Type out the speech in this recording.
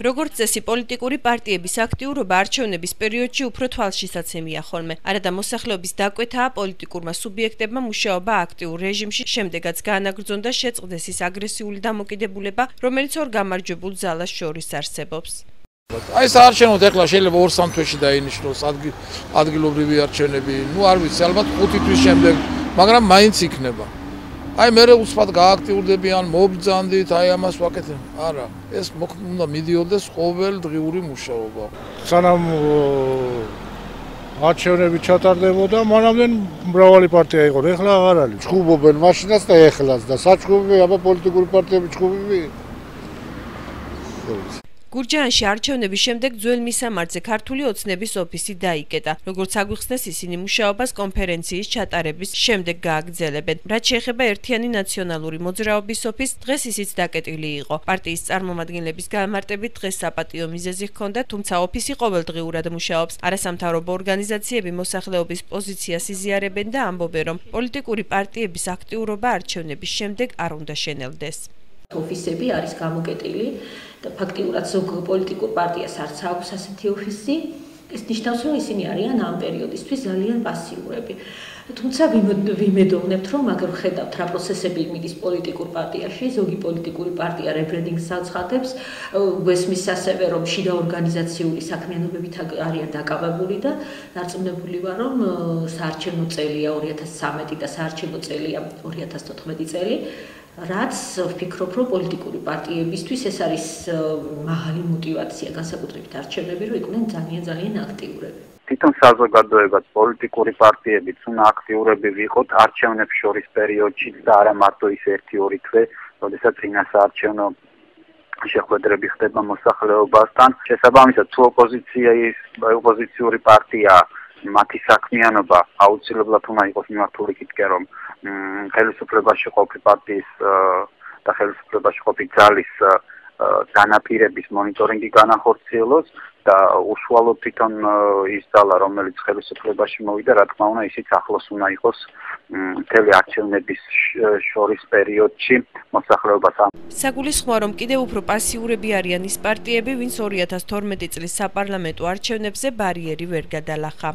როგორც წესი, პოლიტიკური პარტიების აქტიურობა არჩევნების პერიოდში უფრო თვალშისაცემია ხოლმე. არადა მოსახლეობის დაკვეთაა პოლიტიკურმა სუბიექტებმა მუშაობა აქტიურ რეჟიმში, შემდეგაც გაანაგრძონდა შეწყდეს ის აგრესიული დამოკიდებულება, რომელიც ორ გამარჯვებულ ძალას შორის არსებობს. Აი საარჩევნოდ ეხლა შეიძლება 2-3 თვეში დაინიშნოს ადგილობრივი არჩევნები. არ ვიცი, ალბათ 5 თვის შემდეგ, მაგრამ მაინც იქნება. Აი მე უცბად გააქტიურდებიან, მობრძანდით, აი ამას ვაკეთებ. არა, ეს უნდა მიდიოდეს ყოველდღიური მუშაობა. სანამ არჩევნები ჩატარდებოდა, მანამდე მრავალი პარტია იყო, ეხლა აღარ არის. ჩხუბობენ მაშინაც და ეხლაც და საჩხუბები, აბა პოლიტიკური პარტიები ჩხუბები. გურჯაანში არჩევნების შემდეგ ძველ მისამართზე ქართული ოცნების ოფისი დაიკეტა. როგორც აგვიხსნეს, ისინი მუშაობას კონფერენციის ჩატარების შემდეგ გააგრძელებენ. რაც შეეხება ერთიანი ნაციონალური მოძრაობის ოფისს, დღეს ისიც დაკეტილი იყო. პარტიის წარმომადგენლების გამარტებით დღეს საპატიო მიზეზი ჰქონდა, თუმცა ოფისი ყოველდღიურად მუშაობს. არასამთავრობო ორგანიზაციები მოსახლეობის პოზიციას იზიარებენ და ამბობენ, რომ პოლიტიკური პარტიების აქტიურობა არჩევნების შემდეგ არ უნდა შენელდეს. ოფისები არის გამოკეტილი და ფაქტიურად ზოგ პოლიტიკურ პარტიას არც აქვს ასეთი ოფისი. ეს ნიშნავს, რომ ისინი არიან ამ პერიოდისთვის ძალიან პასიურები. თუმცა ვიმედოვნებთ, რომ აგერ ხედავთ რა პროცესები მიდის პოლიტიკურ პარტიაში, ზოგი პოლიტიკური პარტია რებრენდინგს აცხადებს, გვესმის ასევე, რომ შიდა ორგანიზაციული საქმიანობებით არიან დაკავებული და დარწმუნებული ვარ, რომ საარჩევნო წელია 2013 და საარჩევნო წელია 2014 წელი. რაც ვფიქრობ, რომ პოლიტიკური პარტიებისთვის ეს არის მაღალი мотиваცია განსაკუთრებით არჩევნები, რომ იყვნენ ძალიან აქტიურები. თვითონ საზოგადოებაც პოლიტიკური პარტიებიც უნდა აქტიურები ვიყოთ არჩევნებს შორის პერიოდში და არა მარტო ის 1-2 თვე, როდესაც წინა საარჩევნო შეხვედრები ხდება მოსახლეობასთან. შესაბამისად, თუ ოპოზიციური პარტია მათი საქმიანობა აუცილებლად უნდა იყოს მიმართული იქითკენ, რომ ხელისუფლებაში ყოფი პარტიის და ხელისუფლებაში ყოფი ძალის განაპირების მონიტორინგი განახორციელოს და უშუალოდ თვითონ ის ძალა, რომელიც ხელისუფლებაში მოვიდა, რა თქმა უნდა, ისიც ახლოს უნდა იყოს მთელი არჩევნების შორის პერიოდში მოსახლეობას. საგულისხმოა, რომ კიდევ უფრო პასიურები არიან ის პარტიები, ვინც 2012 წლის საპარლამენტო არჩევნებზე ბარიერი ვერ გადალახა.